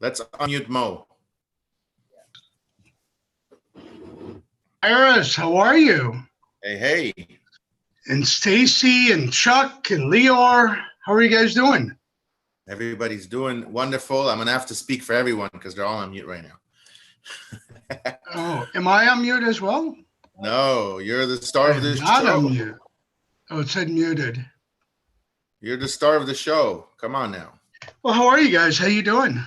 Let's unmute Mo. Iris, how are you? Hey, hey. And Stacy and Chuck and Leor, how are you guys doing? Everybody's doing wonderful. I'm gonna have to speak for everyone because they're all on mute right now. Oh, am I on mute as well? No, you're the star of this Not show. on mute. Oh, it said muted. You're the star of the show. Come on now. Well, how are you guys? How you doing?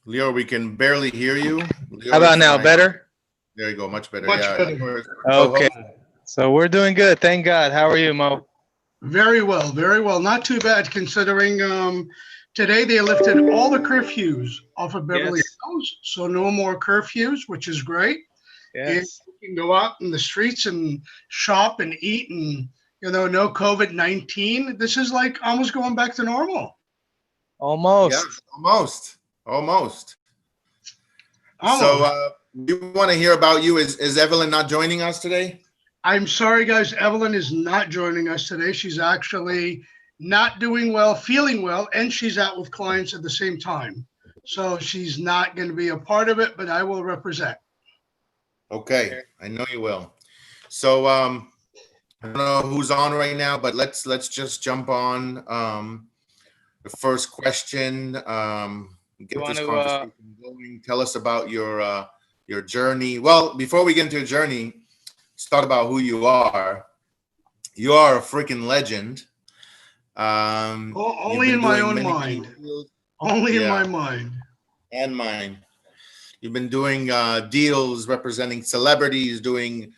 Leo, we can barely hear you. Leo, How about now? Better? There you go. Much better. Much yeah. better. Okay. So we're doing good. Thank God. How are you, Mo? Very well, very well. Not too bad considering today they lifted all the curfews off of Beverly Hills. So no more curfews, which is great. And Yes. you can go out in the streets and shop and eat and, no COVID-19. This is like almost going back to normal. Almost. Yeah, almost. Almost. So we want to hear about you. Is Evelyn not joining us today? I'm sorry, guys. Evelyn is not joining us today. She's actually not doing well, feeling well, and she's out with clients at the same time. So she's not going to be a part of it, but I will represent. Okay, I know you will. So I don't know who's on right now, but let's just jump on the first question. Get this conversation going. Tell us about your journey. Well, before we get into your journey, let's talk about who you are. You are a freaking legend. Only in my own mind. Only in my mind. And mine. You've been doing deals representing celebrities, doing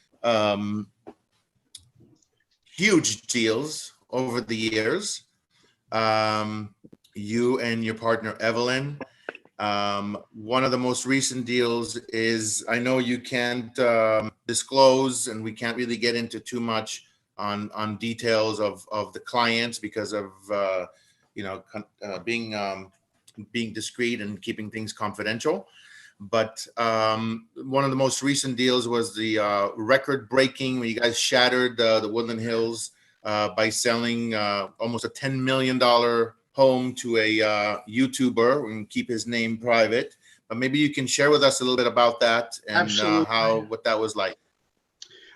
huge deals over the years. You and your partner, Evelyn. One of the most recent deals is, I know you can't disclose, and we can't really get into too much on details of the clients because of being discreet and keeping things confidential. But one of the most recent deals was the record-breaking when you guys shattered the Woodland Hills by selling almost a $10 million home to a YouTuber. We can keep his name private, but maybe you can share with us a little bit about that and what that was like.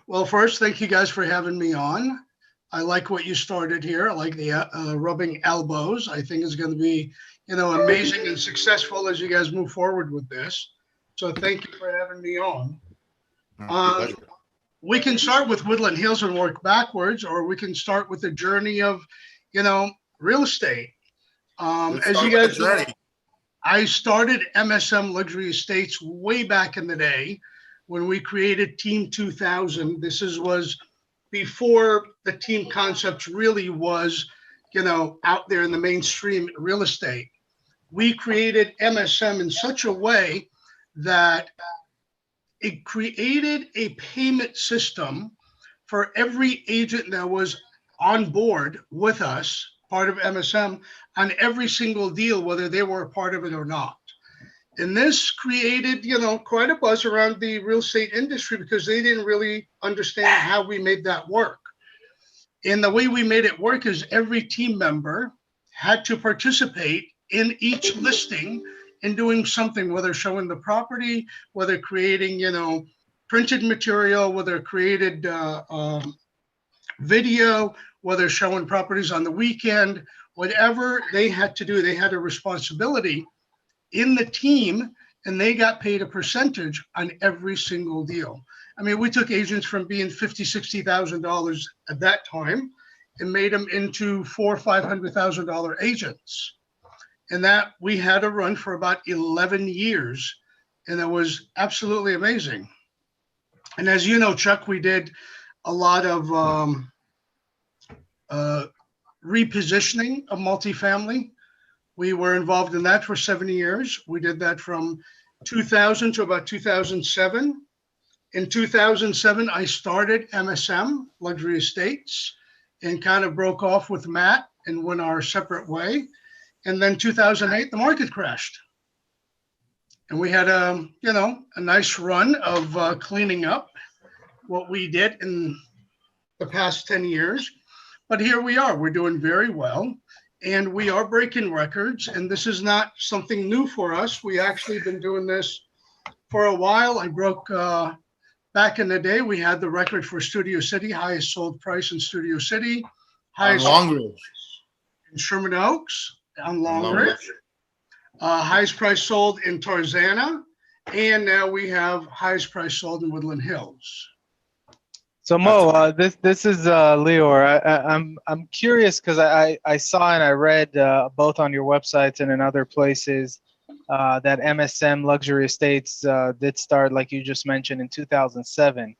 Well, first, thank you guys for having me on. I like what you started here. I like the rubbing elbows. I think it's going to be, amazing and successful as you guys move forward with this. So thank you for having me on. We can start with Woodland Hills and work backwards, or we can start with the journey of, real estate. As you guys know, I started MSM Luxury Estates way back in the day when we created Team 2000. This was before the team concept really was, out there in the mainstream real estate. We created MSM in such a way that it created a payment system for every agent that was on board with us, part of MSM, on every single deal, whether they were a part of it or not. And this created, quite a buzz around the real estate industry because they didn't really understand how we made that work. And the way we made it work is every team member had to participate in each listing and doing something, whether showing the property, whether creating, printed material, whether created video, whether showing properties on the weekend, whatever they had to do, they had a responsibility in the team, and they got paid a percentage on every single deal. I mean, we took agents from being $50,000, $60,000 at that time and made them into $400,000 or $500,000 agents. And that we had a run for about 11 years. And it was absolutely amazing. And as you know, Chuck, we did a lot of repositioning of multifamily. We were involved in that for 7 years. We did that from 2000 to about 2007. In 2007, I started MSM, Luxury Estates, and kind of broke off with Matt and went our separate way. And then 2008, the market crashed. And we had a nice run of cleaning up what we did in the past 10 years. But here we are, we're doing very well. and we are breaking records. And this is not something new for us. We actually been doing this for a while. I broke back in the day. We had the record for Studio City, highest sold price in Studio City, On highest Long Ridge. in Sherman Oaks, on On Long Ridge, highest price sold in Tarzana, and now we have highest price sold in Woodland Hills. So Mo, this is Leor. I'm curious because I saw and I read both on your websites and in other places that MSM Luxury Estates did start, like you just mentioned, in 2007.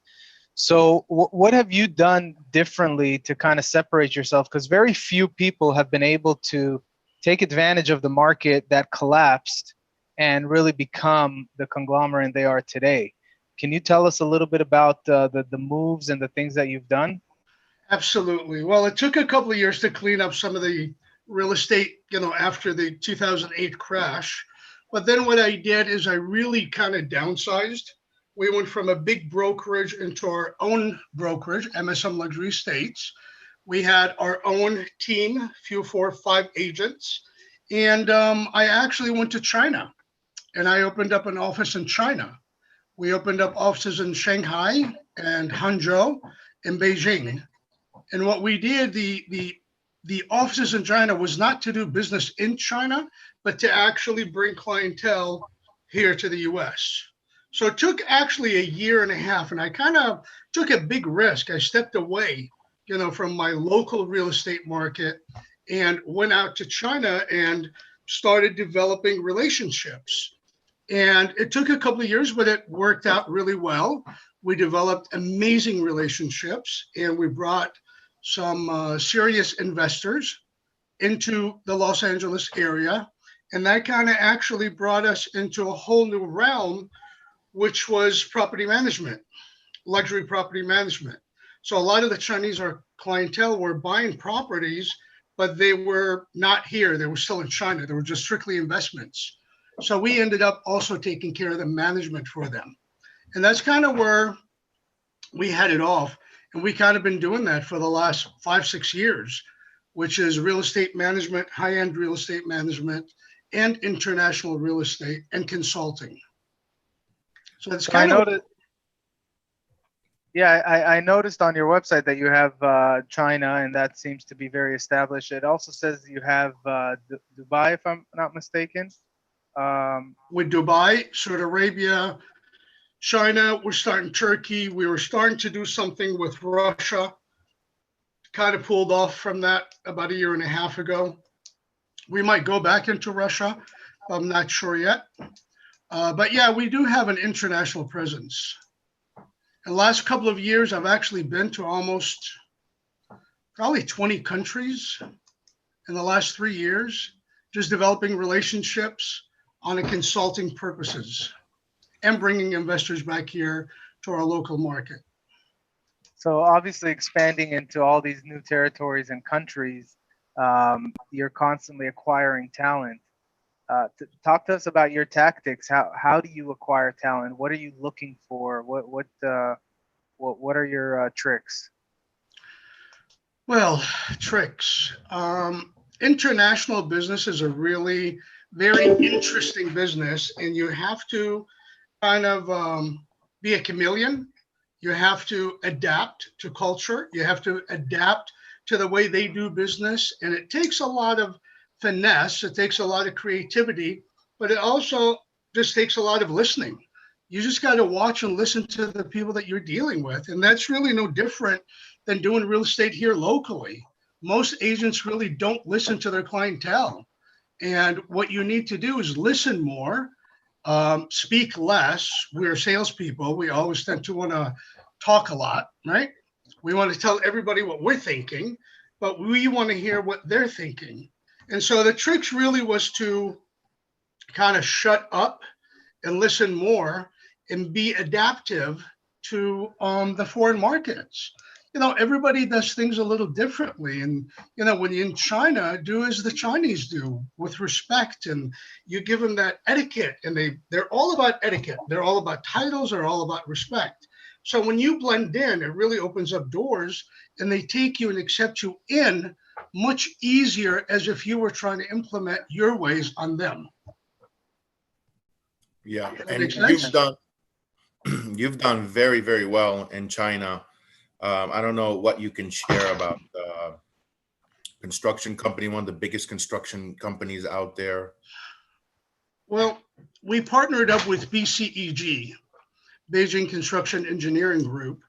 So what have you done differently to kind of separate yourself? Because very few people have been able to take advantage of the market that collapsed and really become the conglomerate they are today. Can you tell us a little bit about the moves and the things that you've done? Absolutely. Well, it took a couple of years to clean up some of the real estate, after the 2008 crash. But then what I did is I really kind of downsized. We went from a big brokerage into our own brokerage, MSM Luxury Estates. We had our own team, few 4 or 5 agents. And I actually went to China and I opened up an office in China. We opened up offices in Shanghai and Hangzhou and Beijing. And what we did, the offices in China was not to do business in China, but to actually bring clientele here to the US. So it took actually a year and a half, and I kind of took a big risk. I stepped away, from my local real estate market and went out to China and started developing relationships. And it took a couple of years, but it worked out really well. We developed amazing relationships, and we brought some serious investors into the Los Angeles area. And that kind of actually brought us into a whole new realm, which was property management, luxury property management. So a lot of the Chinese clientele were buying properties, but they were not here. They were still in China. They were just strictly investments. So we ended up also taking care of the management for them. And that's kind of where we headed off. And we kind of been doing that for the last 5-6 years, which is real estate management, high-end real estate management, and international real estate and consulting. So it's kind of. Yeah, I noticed on your website that you have China, and that seems to be very established. It also says you have Dubai, if I'm not mistaken. With Dubai, Saudi Arabia, China, we're starting Turkey. We were starting to do something with Russia. Kind of pulled off from that about a year and a half ago. We might go back into Russia. I'm not sure yet. But yeah, we do have an international presence. In the last couple of years, I've actually been to almost probably 20 countries in the last 3 years, just developing relationships on a consulting purposes and bringing investors back here to our local market. So obviously expanding into all these new territories and countries, you're constantly acquiring talent. Talk to us about your tactics. How do you acquire talent? What are you looking for? What are your tricks? Well, tricks. International business is a really very interesting business, and you have to kind of be a chameleon. You have to adapt to culture. You have to adapt to the way they do business, and it takes a lot of finesse. It takes a lot of creativity, but it also just takes a lot of listening. You just got to watch and listen to the people that you're dealing with, and that's really no different than doing real estate here locally. Most agents really don't listen to their clientele, and what you need to do is listen more, speak less. We're salespeople. We always tend to want to talk a lot, right? We want to tell everybody what we're thinking, but we want to hear what they're thinking. And so the tricks really was to kind of shut up and listen more and be adaptive to the foreign markets. Everybody does things a little differently. And, when you're in China, do as the Chinese do with respect. And you give them that etiquette, and they're all about etiquette. They're all about titles. They're all about respect. So when you blend in, it really opens up doors, and they take you and accept you in much easier as if you were trying to implement your ways on them. Yeah, That and makes sense? you've done very, very well in China. I don't know what you can share about construction company, one of the biggest construction companies out there. Well, we partnered up with BCEG, Beijing Construction Engineering Group,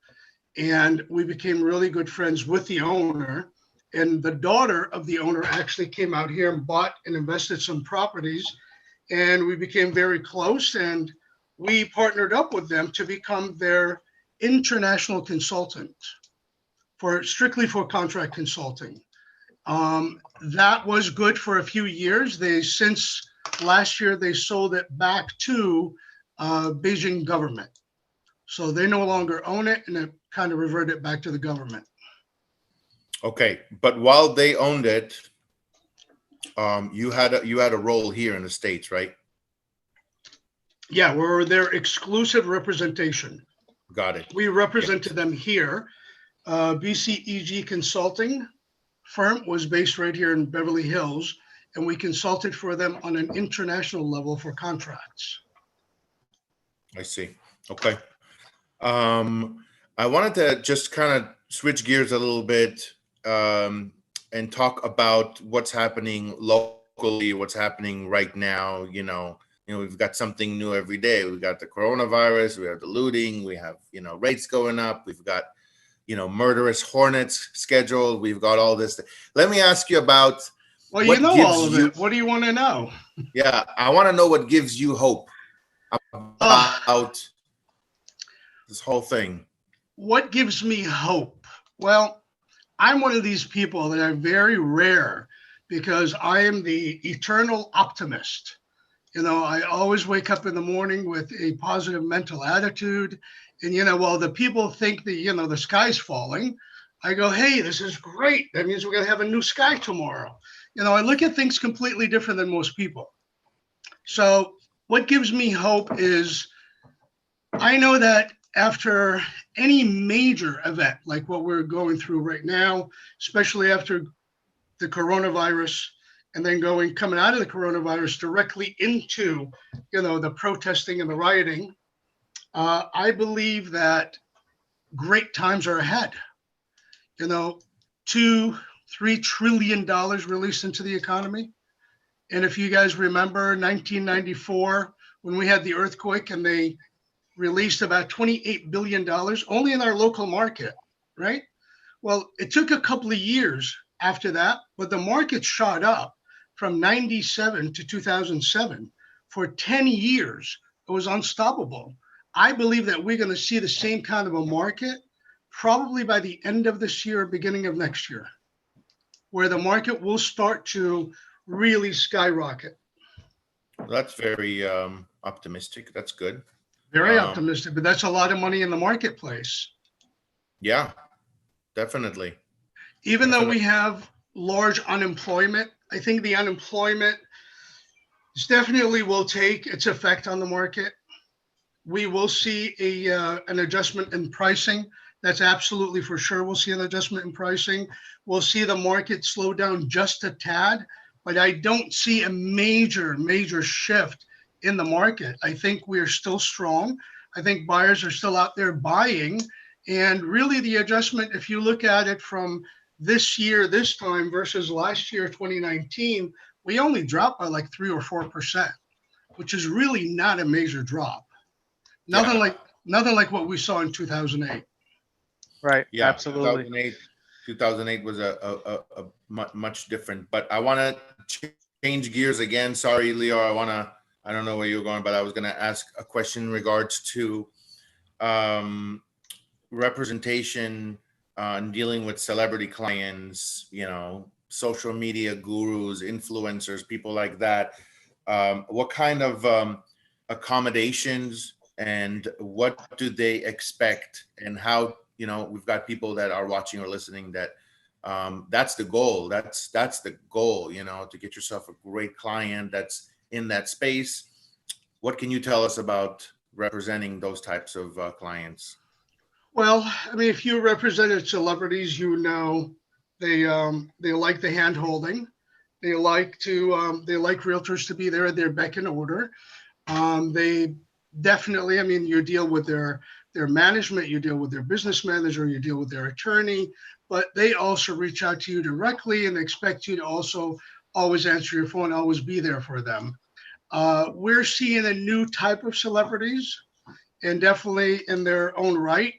and we became really good friends with the owner. And the daughter of the owner actually came out here and bought and invested some properties, and we became very close. And we partnered up with them to become their international consultant for strictly for contract consulting. That was good for a few years. They since last year they sold it back to Beijing government, so they no longer own it, and it kind of reverted back to the government. Okay, but while they owned it, you had a role here in the States, right? Yeah, we're their exclusive representation. Got it. We represented them here. BCEG Consulting firm was based right here in Beverly Hills, and we consulted for them on an international level for contracts. I see. Okay. I wanted to just kind of switch gears a little bit and talk about what's happening locally, what's happening right now. We've got something new every day. We've got the coronavirus, we have the looting, we have, rates going up, we've got, murderous hornets scheduled. We've got all this. Let me ask you about. Well, you know all of it. What do you want to know? Yeah, I want to know what gives you hope about this whole thing. What gives me hope? Well, I'm one of these people that are very rare because I am the eternal optimist. I always wake up in the morning with a positive mental attitude. And, while the people think that, the sky's falling, I go, hey, this is great. That means we're going to have a new sky tomorrow. I look at things completely different than most people. So what gives me hope is I know that after any major event like what we're going through right now, especially after the coronavirus, and then coming out of the coronavirus directly into, the protesting and the rioting, I believe that great times are ahead. $2-3 trillion released into the economy. And if you guys remember 1994, when we had the earthquake and they released about $28 billion only in our local market, right? Well, it took a couple of years after that, but the market shot up from 97 to 2007. For 10 years, it was unstoppable. I believe that we're going to see the same kind of a market probably by the end of this year, beginning of next year, where the market will start to really skyrocket. Well, that's very optimistic. That's good. Very optimistic, but that's a lot of money in the marketplace. Yeah, definitely. Even though we have large unemployment, I think the unemployment definitely will take its effect on the market. We will see an adjustment in pricing. That's absolutely for sure. We'll see an adjustment in pricing. We'll see the market slow down just a tad, but I don't see a major shift in the market. I think we're still strong. I think buyers are still out there buying. And really the adjustment, if you look at it from this year, this time versus last year, 2019, we only dropped by like 3 or 4%, which is really not a major drop. Nothing like what we saw in 2008. Right. Yeah, Absolutely. 2008 was a much different. But I want to change gears again. Sorry, Leo. I don't know where you're going, but I was going to ask a question in regards to representation and dealing with celebrity clients, social media gurus, influencers, people like that. What kind of accommodations and what do they expect, and how, we've got people that are watching or listening that that's the goal. That's the goal, to get yourself a great client that's in that space. What can you tell us about representing those types of clients? Well, I mean, if you represented celebrities, They like the hand holding. They like realtors to be there at their beck and order. They definitely, I mean, you deal with their management, you deal with their business manager, you deal with their attorney, but they also reach out to you directly and expect you to also always answer your phone, always be there for them. We're seeing a new type of celebrities, and definitely in their own right,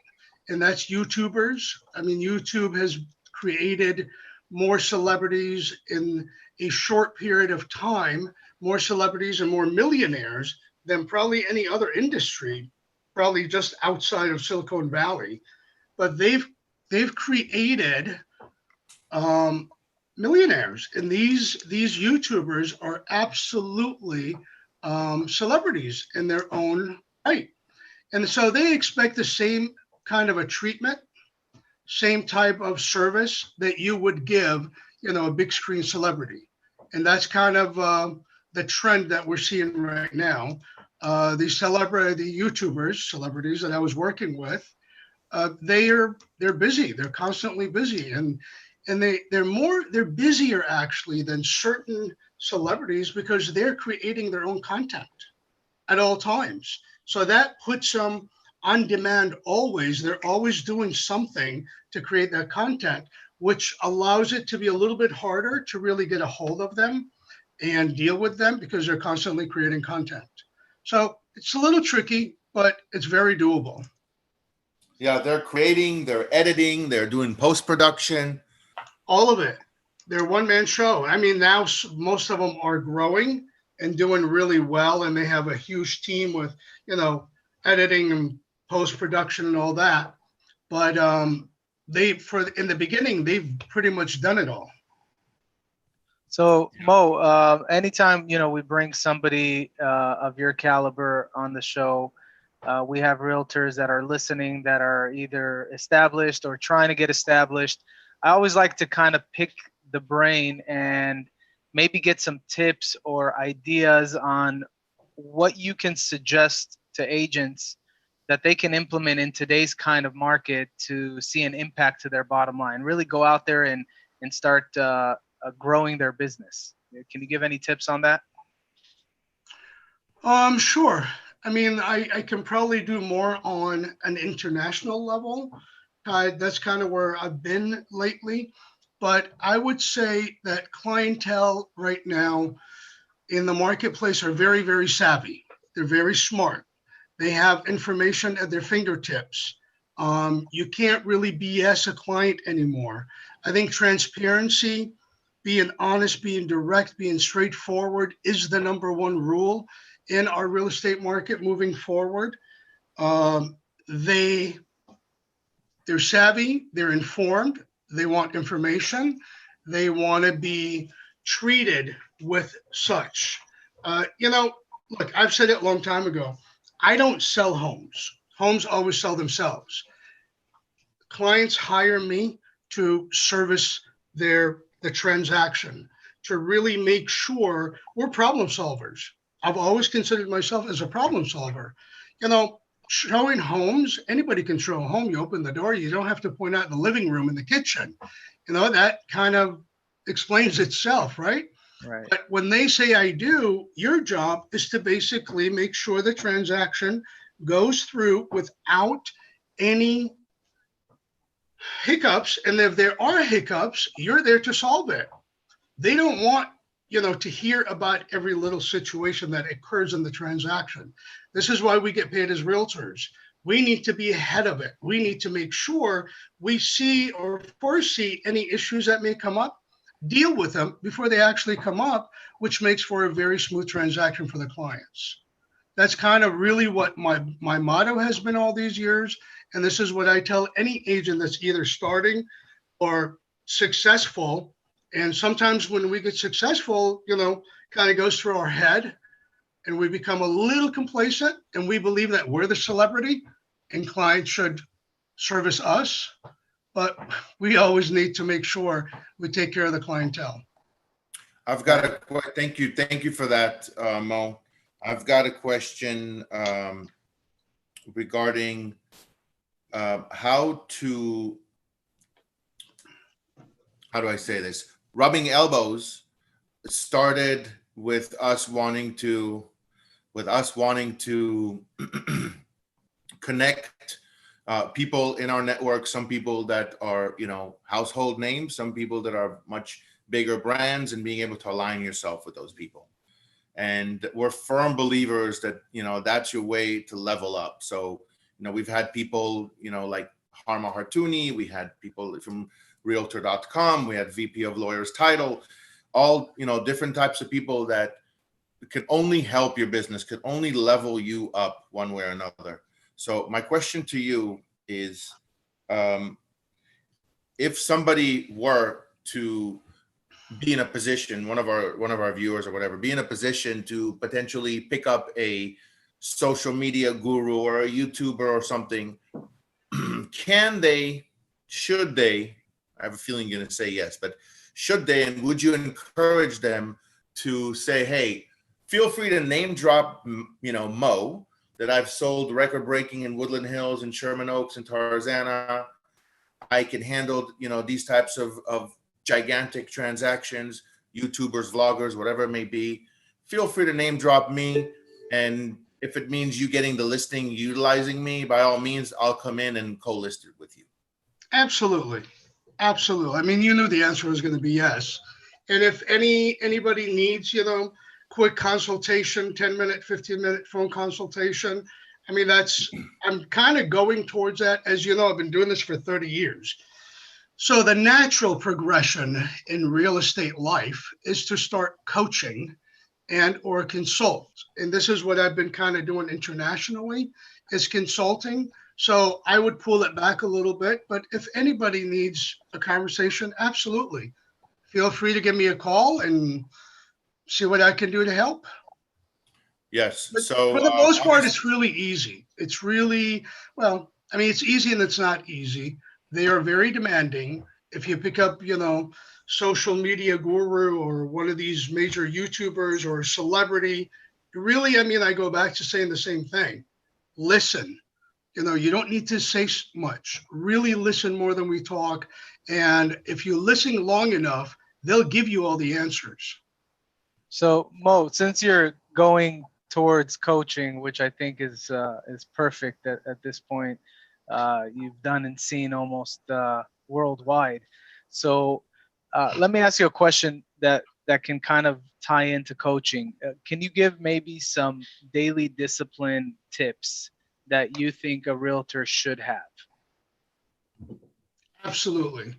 and that's YouTubers. I mean, YouTube has created more celebrities in a short period of time, more celebrities and more millionaires than probably any other industry, probably just outside of Silicon Valley. But they've created um, millionaires, and these YouTubers are absolutely celebrities in their own right. And so they expect the same kind of a treatment, same type of service that you would give, a big screen celebrity. And that's kind of the trend that we're seeing right now. The YouTubers, celebrities that I was working with, they're busy. They're constantly busy, and they're busier actually than certain celebrities because they're creating their own content at all times. So that puts them on demand always. They're always doing something to create that content, which allows it to be a little bit harder to really get a hold of them and deal with them because they're constantly creating content. So it's a little tricky, but it's very doable. Yeah, they're creating, they're editing, they're doing post production. All of it. They're one man show. I mean, now most of them are growing and doing really well, and they have a huge team with, editing and post production and all that. But in the beginning, they've pretty much done it all. So Mo, anytime we bring somebody of your caliber on the show, we have realtors that are listening that are either established or trying to get established. I always like to kind of pick the brain and maybe get some tips or ideas on what you can suggest to agents that they can implement in today's kind of market to see an impact to their bottom line. Really go out there and start growing their business. Can you give any tips on that? Sure. I mean, I can probably do more on an international level. That's kind of where I've been lately. But I would say that clientele right now in the marketplace are very, very savvy. They're very smart. They have information at their fingertips. You can't really BS a client anymore. I think transparency, being honest, being direct, being straightforward is the number one rule in our real estate market moving forward. Um, they they're savvy, they're informed, they want information, they want to be treated with such. Look, I've said it a long time ago. I don't sell homes. Homes always sell themselves. Clients hire me to service the transaction, to really make sure we're problem solvers. I've always considered myself as a problem solver. Showing homes, anybody can show a home. You open the door, you don't have to point out the living room and the kitchen. That kind of explains itself, right? Right. But when they say I do, your job is to basically make sure the transaction goes through without any hiccups. And if there are hiccups, you're there to solve it. They don't want, to hear about every little situation that occurs in the transaction. This is why we get paid as realtors. We need to be ahead of it. We need to make sure we see or foresee any issues that may come up, deal with them before they actually come up, which makes for a very smooth transaction for the clients. That's kind of really what my motto has been all these years. And this is what I tell any agent that's either starting or successful. And sometimes when we get successful, kind of goes through our head and we become a little complacent and we believe that we're the celebrity and clients should service us. But we always need to make sure we take care of the clientele. Thank you for that, Mo. I've got a question regarding how to how do I say this? Rubbing elbows started with us wanting to connect people in our network, some people that are, household names, some people that are much bigger brands, and being able to align yourself with those people. And we're firm believers that, that's your way to level up. So, we've had people, like Harma Hartouni, we had people from realtor.com, we had VP of Lawyers Title, all, different types of people that could only help your business, could only level you up one way or another. So my question to you is, if somebody were to be in a position, one of our viewers or whatever, be in a position to potentially pick up a social media guru or a YouTuber or something, should they, I have a feeling you're going to say yes, but should they, and would you encourage them to say, hey, feel free to name drop, Mo, that I've sold record breaking in Woodland Hills and Sherman Oaks and Tarzana. I can handle, these types of gigantic transactions, YouTubers, vloggers, whatever it may be. Feel free to name drop me. And if it means you getting the listing, utilizing me, by all means, I'll come in and co-list it with you. Absolutely. Absolutely. I mean, you knew the answer was going to be yes. And if anybody needs, quick consultation, 10-minute, 15-minute phone consultation, I mean, I'm kind of going towards that. As you know, I've been doing this for 30 years. So the natural progression in real estate life is to start coaching and or consult. And this is what I've been kind of doing internationally, is consulting. So I would pull it back a little bit, but if anybody needs a conversation, absolutely. Feel free to give me a call and see what I can do to help. Yes. But So for the most part, it's really easy. It's really, well, I mean, it's easy and it's not easy. They are very demanding. If you pick up, social media guru or one of these major YouTubers or celebrity, really, I mean, I go back to saying the same thing. Listen. You don't need to say much. Really listen more than we talk. And if you listen long enough, they'll give you all the answers. So Mo, since you're going towards coaching, which I think is perfect at this point, you've done and seen almost worldwide. So let me ask you a question that can kind of tie into coaching. Can you give maybe some daily discipline tips that you think a realtor should have? Absolutely.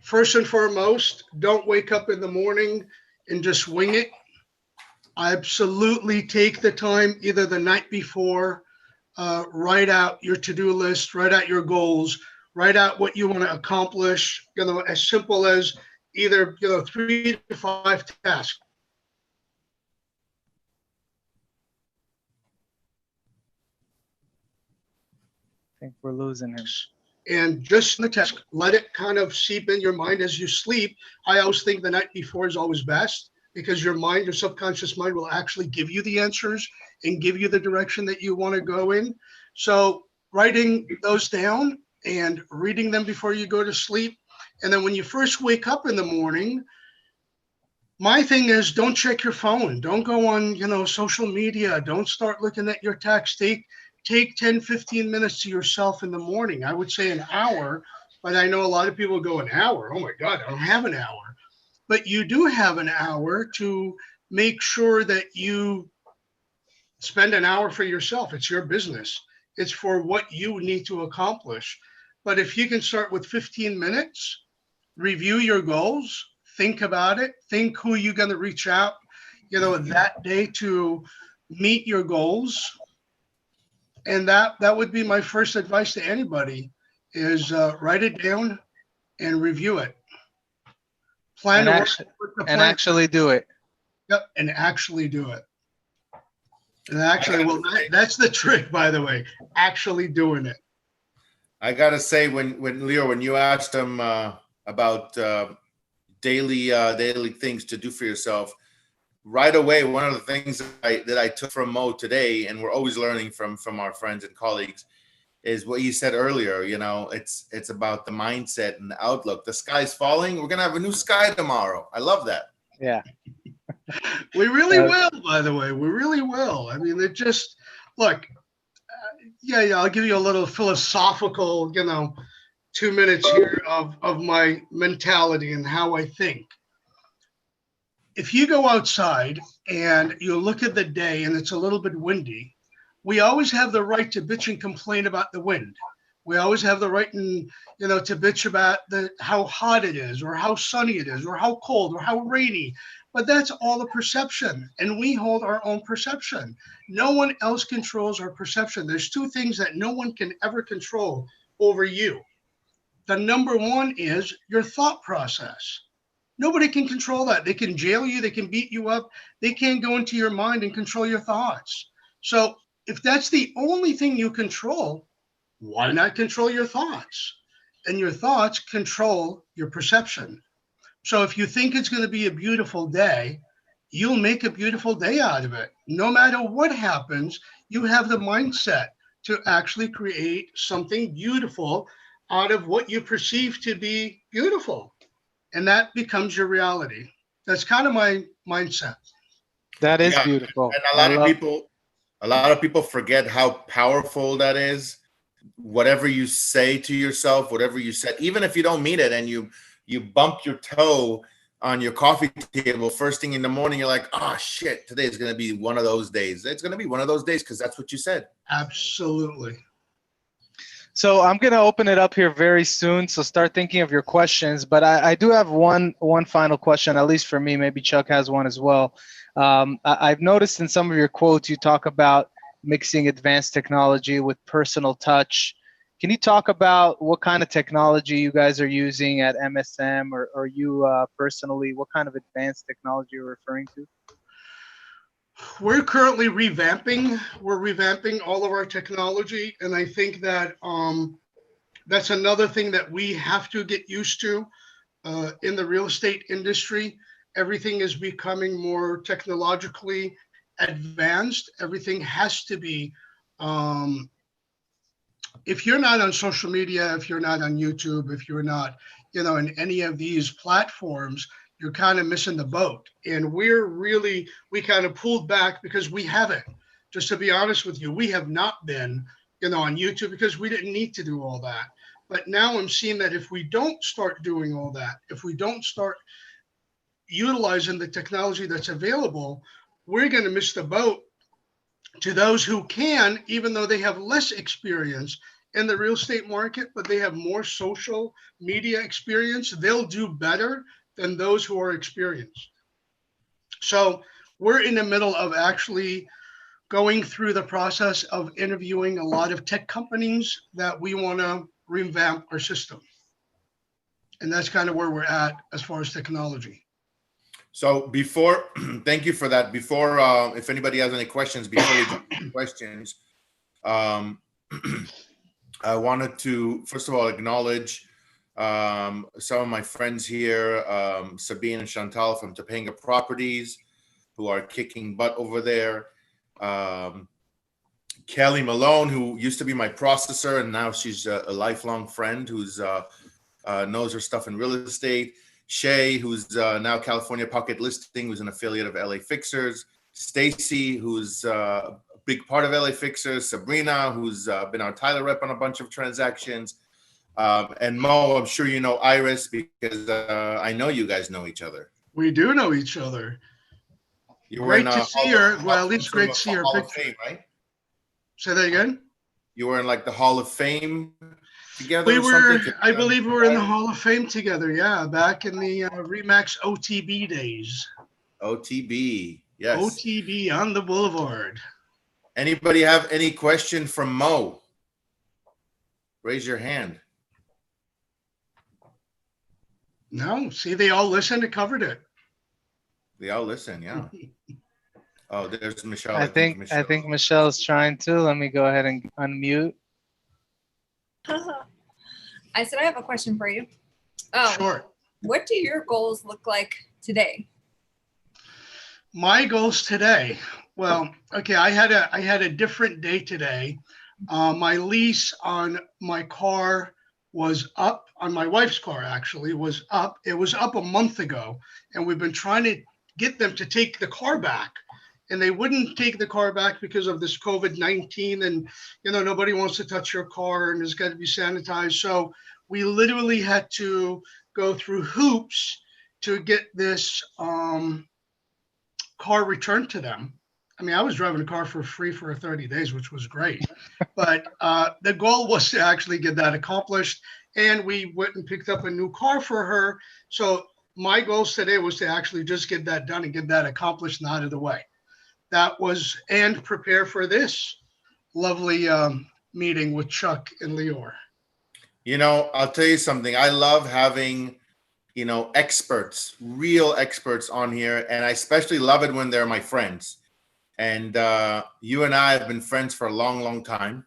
First and foremost, don't wake up in the morning and just wing it. Absolutely take the time either the night before, write out your to-do list, write out your goals, write out what you want to accomplish, as simple as either, 3 to 5 tasks. I think we're losing him. And just the task, let it kind of seep in your mind as you sleep. I always think the night before is always best, because your subconscious mind will actually give you the answers and give you the direction that you want to go in. So writing those down and reading them before you go to sleep. And then when you first wake up in the morning, my thing is, don't check your phone. Don't go on, social media. Don't start looking at your text. Take 10, 15 minutes to yourself in the morning. I would say an hour, but I know a lot of people go an hour. Oh my God, I don't have an hour. But you do have an hour to make sure that you spend an hour for yourself. It's your business. It's for what you need to accomplish. But if you can start with 15 minutes, review your goals, think about it, think who you're going to reach out, that day to meet your goals. And that would be my first advice to anybody, is write it down and review it. Plan and actually do it. Yep, and actually do it. And actually, that's the trick, by the way, actually doing it. I gotta say, when Leo, when you asked him about daily things to do for yourself, right away, one of the things that I took from Mo today, and we're always learning from our friends and colleagues, is what you said earlier. You know, it's about the mindset and the outlook. The sky's falling. We're gonna have a new sky tomorrow. I love that. Yeah. We really will, by the way. We really will. I mean, it just, look, yeah, I'll give you a little philosophical, 2 minutes here of my mentality and how I think. If you go outside and you look at the day and it's a little bit windy, we always have the right to bitch and complain about the wind. We always have the right to bitch about how hot it is, or how sunny it is, or how cold, or how rainy. But that's all a perception, and we hold our own perception. No one else controls our perception. There's two things that no one can ever control over you. The number one is your thought process. Nobody can control that. They can jail you. They can beat you up. They can't go into your mind and control your thoughts. So if that's the only thing you control, why not control your thoughts? And your thoughts control your perception. So if you think it's going to be a beautiful day, you'll make a beautiful day out of it. No matter what happens, you have the mindset to actually create something beautiful out of what you perceive to be beautiful. And that becomes your reality. That's kind of my mindset. That is beautiful. And a lot of people forget how powerful that is. Whatever you say to yourself, whatever you said, even if you don't mean it, and you bump your toe on your coffee table first thing in the morning, you're like, oh shit, today is going to be one of those days. It's going to be one of those days because that's what you said. Absolutely. So I'm going to open it up here very soon. So start thinking of your questions. But I do have one final question, at least for me. Maybe Chuck has one as well. I've noticed in some of your quotes, you talk about mixing advanced technology with personal touch. Can you talk about what kind of technology you guys are using at MSM, or you personally, what kind of advanced technology you're referring to? We're currently revamping. We're revamping all of our technology, and I think that that's another thing that we have to get used to in the real estate industry. Everything is becoming more technologically advanced. Everything has to be. If you're not on social media, if you're not on YouTube, if you're not, in any of these platforms, you're kind of missing the boat. And we kind of pulled back because we haven't. Just to be honest with you, we have not been, on YouTube because we didn't need to do all that. But now I'm seeing that if we don't start doing all that, if we don't start utilizing the technology that's available, we're going to miss the boat to those who can, even though they have less experience in the real estate market, but they have more social media experience. They'll do better than those who are experienced. So we're in the middle of actually going through the process of interviewing a lot of tech companies that we want to revamp our system. And that's kind of where we're at as far as technology. So thank you for that. Before, if anybody has any questions, before we jump into questions, I wanted to, first of all, acknowledge some of my friends here, Sabine and Chantal from Topanga Properties, who are kicking butt over there. Kelly Malone, who used to be my processor, and now she's a lifelong friend who's knows her stuff in real estate. Shay, who's now California Pocket Listing, who's an affiliate of LA Fixers. Stacy, who's a big part of LA Fixers. Sabrina, who's been our Tyler rep on a bunch of transactions. And Mo, I'm sure you know Iris because I know you guys know each other. We do know each other. Great to see her. Well, at least great to see her picture. Fame, right? Say that again? You were in like the Hall of Fame together? We were, I believe we were in the Hall of Fame together, yeah, back in the Remax OTB days. OTB, yes. OTB on the Boulevard. Anybody have any question from Mo? Raise your hand. No, see, they all listened and covered it. They all listen, yeah. Oh, there's Michelle. I think Michelle's trying to. Let me go ahead and unmute. I said I have a question for you. Oh, sure. What do your goals look like today? My goals today. Well, okay, I had a different day today. My lease on my car was up, on my wife's car actually, was up. It was up a month ago, and we've been trying to get them to take the car back. And they wouldn't take the car back because of this COVID-19. And, nobody wants to touch your car and it's got to be sanitized. So we literally had to go through hoops to get this car returned to them. I mean, I was driving a car for free for 30 days, which was great. But the goal was to actually get that accomplished. And we went and picked up a new car for her. So my goals today was to actually just get that done and get that accomplished and out of the way. That was, and prepare for this lovely meeting with Chuck and Lior. I'll tell you something. I love having, experts, real experts on here. And I especially love it when they're my friends. And you and I have been friends for a long, long time.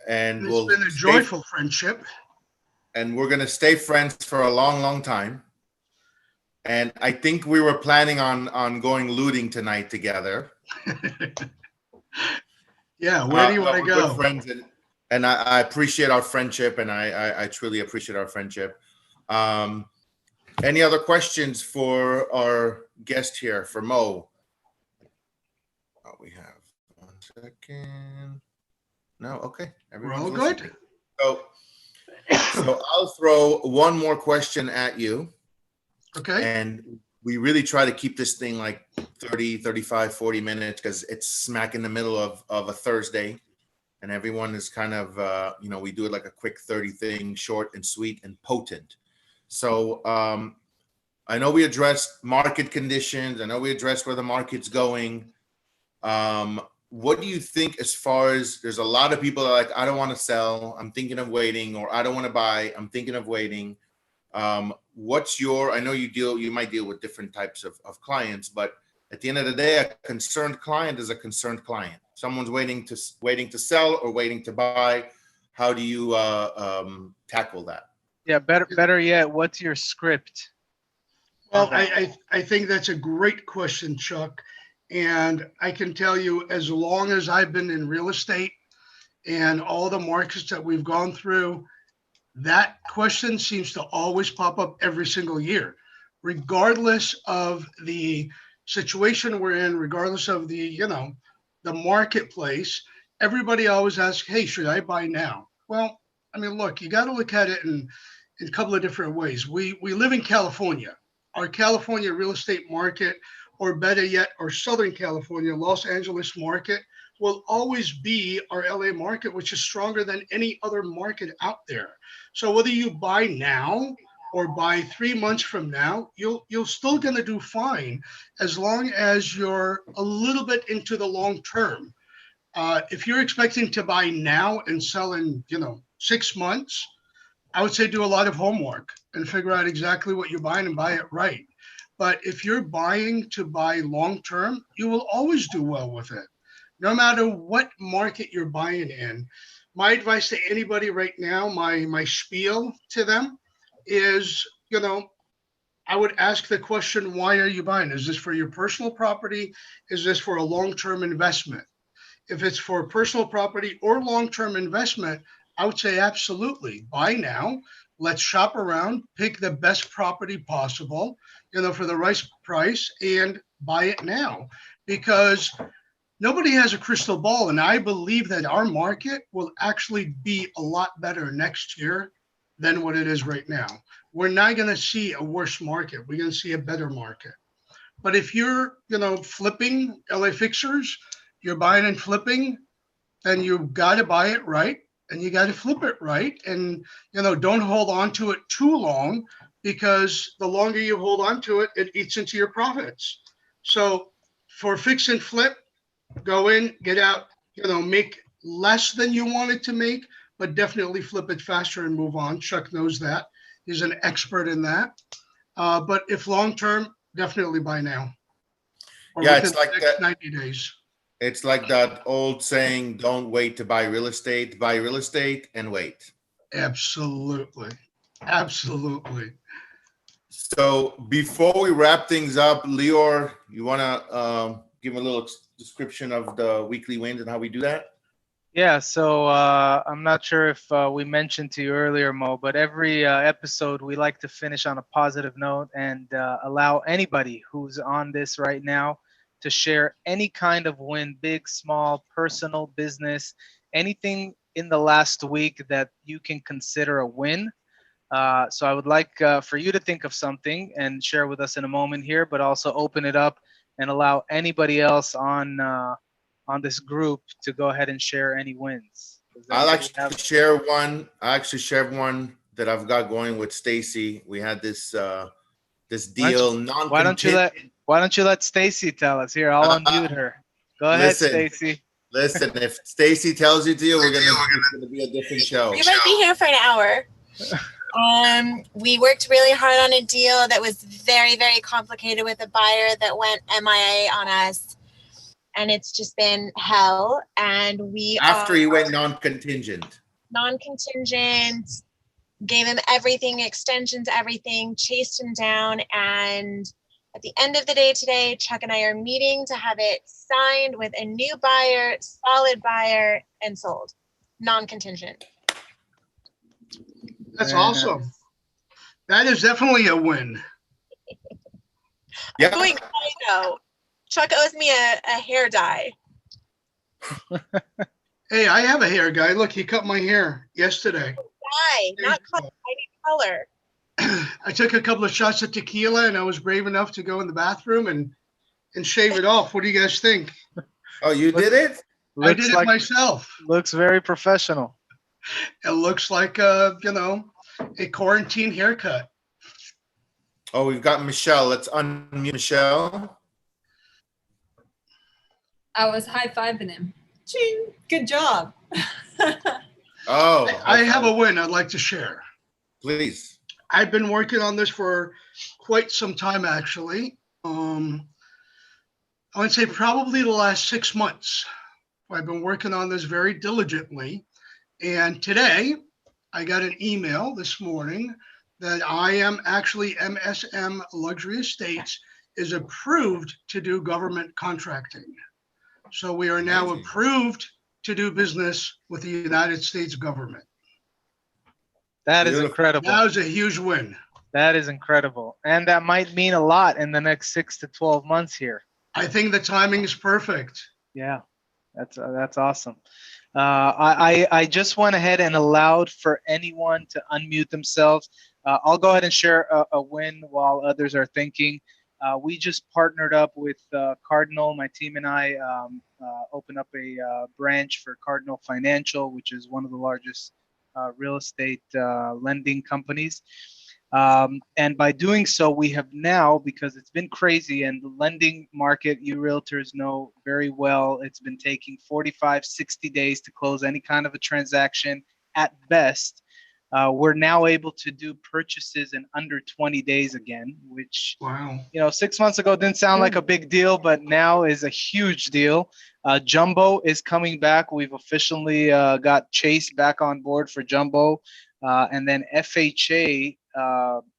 And it's been a joyful friendship. And we're going to stay friends for a long, long time. And I think we were planning on going looting tonight together. Yeah, where do you want to go? Good friends, and I appreciate our friendship, and I truly appreciate our friendship. Any other questions for our guest here, for Mo? We have 1 second. No, okay. We're all good. So I'll throw one more question at you. Okay. And we really try to keep this thing like 30, 35, 40 minutes because it's smack in the middle of a Thursday. And everyone is kind of, we do it like a quick 30 thing, short and sweet and potent. So I know we addressed market conditions. I know we addressed where the market's going. What do you think as far as, there's a lot of people that are like, I don't want to sell, I'm thinking of waiting, or I don't want to buy, I'm thinking of waiting. What's your, I know you might deal with different types of clients, but at the end of the day, a concerned client is a concerned client. Someone's waiting to sell or waiting to buy. How do you tackle that? Yeah, better yet, what's your script? Well, I think that's a great question, Chuck. And I can tell you, as long as I've been in real estate and all the markets that we've gone through, that question seems to always pop up every single year, regardless of the situation we're in, regardless of the marketplace. Everybody always asks, hey, should I buy now? Well, I mean, look, you got to look at it in a couple of different ways. We live in California. Our California real estate market, or better yet, our Southern California, Los Angeles market, will always be our LA market, which is stronger than any other market out there. So whether you buy now or buy 3 months from now, you're still going to do fine as long as you're a little bit into the long term. If you're expecting to buy now and sell in 6 months, I would say do a lot of homework and figure out exactly what you're buying and buy it right. But if you're buying to buy long term, you will always do well with it, no matter what market you're buying in. My advice to anybody right now, my spiel to them is, I would ask the question, why are you buying? Is this for your personal property? Is this for a long-term investment? If it's for personal property or long-term investment, I would say absolutely buy now. Let's shop around, pick the best property possible, for the right price, and buy it now, because nobody has a crystal ball. And I believe that our market will actually be a lot better next year than what it is right now. We're not going to see a worse market. We're going to see a better market. But if you're, flipping LA fixers, you're buying and flipping, then you've got to buy it right. And you got to flip it right. And, don't hold on to it too long, because the longer you hold on to it, it eats into your profits. So for fix and flip, go in, get out, make less than you wanted to make, but definitely flip it faster and move on. Chuck knows that. He's an expert in that. But if long-term, definitely buy now. Or it's like that. 90 days. It's like that old saying, don't wait to buy real estate and wait. Absolutely. So before we wrap things up, Lior, you want to give a little description of the weekly wins and how we do that? Yeah, so I'm not sure if we mentioned to you earlier, Mo, but every episode we like to finish on a positive note and allow anybody who's on this right now to share any kind of win, big, small, personal, business, anything in the last week that you can consider a win. So I would like for you to think of something and share with us in a moment here, but also open it up and allow anybody else on this group to go ahead and share any wins. Does I'll anybody actually have? share one. I actually share one that I've got going with Stacy. We had this Why don't you, deal why don't you non-contingent. let why don't you let Stacy tell us? Here, I'll unmute her. Go ahead, Listen, Stacy. listen. If Stacy tells you to, it's gonna be a different show. You might be here for an hour. We worked really hard on a deal that was very, very complicated with a buyer that went MIA on us. And it's just been hell. And we After he went non-contingent. non-contingent, gave him everything, extensions, everything, chased him down. And at the end of the day today, Chuck and I are meeting to have it signed with a new buyer, solid buyer, and sold. Non-contingent. That's Very awesome. nice. That is definitely a win. Yeah. Going dye though. Chuck owes me a hair dye. Hey, I have a hair guy. Look, he cut my hair yesterday. Dye, not color. I need color. I took a couple of shots of tequila and I was brave enough to go in the bathroom and shave it off. What do you guys think? Oh, you did it? I did it myself. Looks very professional. It looks like you know, a quarantine haircut. Oh, we've got Michelle. Let's unmute Michelle. I was high-fiving him. Ching. Good job. Oh, I have a win I'd like to share. please. I've been working on this for quite some time, actually. I would say probably the last 6 months. I've been working on this very diligently. And today, I got an email this morning that I am actually MSM Luxury Estates is approved to do government contracting. So we are now Amazing. approved to do business with the United States government. That is Beautiful. incredible. That was a huge win. That is incredible. And that might mean a lot in the next 6 to 12 months here. I think the timing is perfect. Yeah, that's awesome. I just went ahead and allowed for anyone to unmute themselves. I'll go ahead and share a win while others are thinking. We just partnered up with Cardinal. My team and I opened up a branch for Cardinal Financial, which is one of the largest real estate lending companies. And by doing so, we have now, because it's been crazy and the lending market, you realtors know very well, it's been taking 45, 60 days to close any kind of a transaction at best. We're now able to do purchases in under 20 days again, which, Wow. 6 months ago didn't sound like a big deal, but now is a huge deal. Jumbo is coming back. We've officially got Chase back on board for Jumbo. And then FHA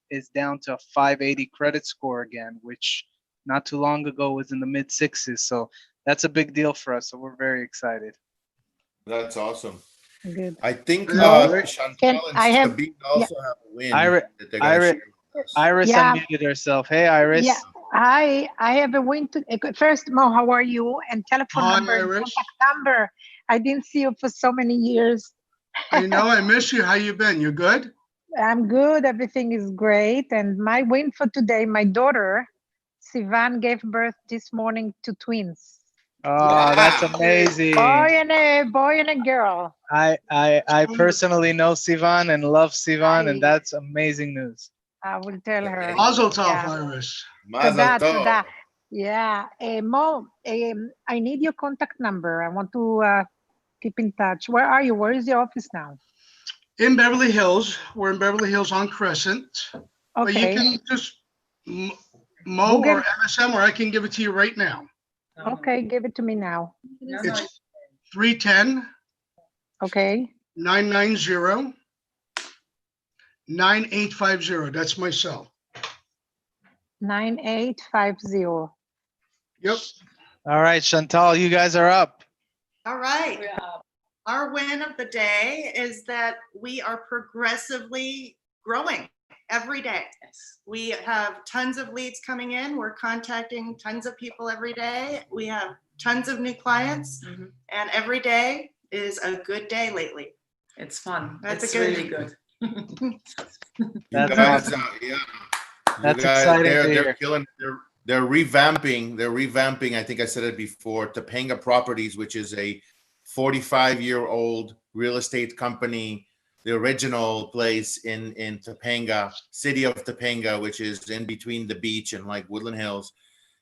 is down to a 580 credit score again, which not too long ago was in the mid sixes. So that's a big deal for us. So we're very excited. That's awesome. Good. I think No. Chantal Can and I have- Sabine also have a win. Iris- that they're gonna Iris- share with us. Iris Yeah. unmuted herself. Hey, Iris. Yeah, I have a win to first, Mo, how are you? And telephone Hi, number, and Iris. contact number. I didn't see you for so many years. I know, I miss you. How you been? You good? I'm good. Everything is great. And my win for today, my daughter, Sivan, gave birth this morning to twins. Oh, that's Wow. amazing. Boy and a girl. I personally know Sivan and love Sivan, and Hi. that's amazing news. I will tell her. Mazel tov, Yeah. Iris. Mazel Toda, tov. toda. Yeah. Mo, I need your contact number. I want to keep in touch. Where are you? Where is your office now? In Beverly Hills. We're in Beverly Hills on Crescent. But you Okay. can just Mo Google. or MSM, or I can give it to you right now. Okay, give it to me now. It's 310 Okay. 990 9850. That's my cell. 9850. Yep. All right, Chantal, you guys are up. All right. Our win of the day is that we are progressively growing every day. We have tons of leads coming in. We're contacting tons of people every day. We have tons of new clients, and every day is a good day lately. It's fun. That's It's a good- really good. That's awesome. Yeah. That's exciting to They're hear. killing. They're revamping. They're revamping. I think I said it before. Topanga Properties, which is a 45-year-old real estate company, the original place in Topanga, city of Topanga, which is in between the beach and like Woodland Hills.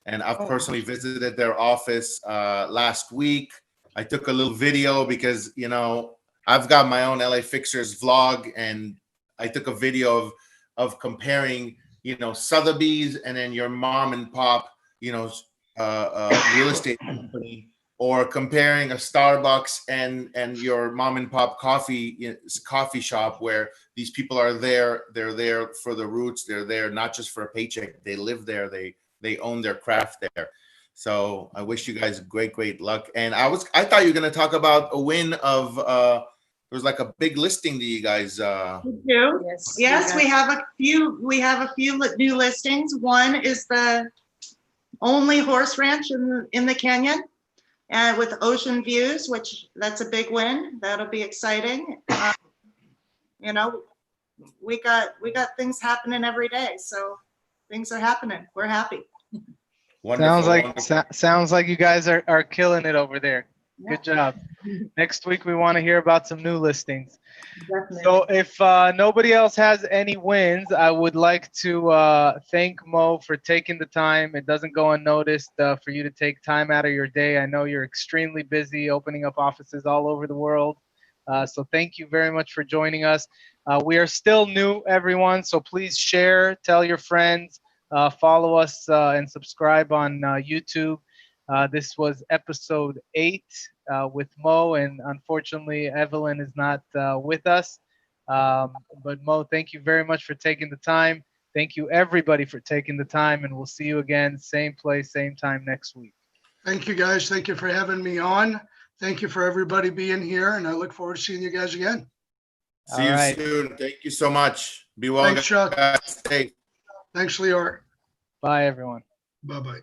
And I've personally visited their office last week. I took a little video because, you know, I've got my own LA Fixers vlog, and I took a video of comparing, you know, Sotheby's and then your mom and pop, you know, real estate company, or comparing a Starbucks and your mom and pop coffee shop, where these people are there. They're there for the roots. They're there not just for a paycheck. They live there. They own their craft there. So I wish you guys great luck. And I thought you were gonna talk about a win of there was like a big listing that you guys Yes, we have a few. We have a few new listings. One is the only horse ranch in the canyon, and with ocean views, which that's a big win. That'll be exciting. You know, we got things happening every day, so things are happening. We're happy. Wonderful. Sounds like you guys are killing it over there. Good job. Next week we want to hear about some new listings. Definitely. So if nobody else has any wins, I would like to thank Mo for taking the time. It doesn't go unnoticed for you to take time out of your day. I know you're extremely busy opening up offices all over the world. So thank you very much for joining us. We are still new, everyone, so please share, tell your friends, follow us and subscribe on YouTube. This was episode 8 with Mo, and unfortunately Evelyn is not with us. But Mo, thank you very much for taking the time. Thank you everybody for taking the time, and we'll see you again, same place, same time next week. Thank you, guys. Thank you for having me on. Thank you for everybody being here, and I look forward to seeing you guys again. See you soon. Thank you so much. Be well. Thanks, Chuck. Stay. Thanks, Lior. Bye, everyone. Bye-bye.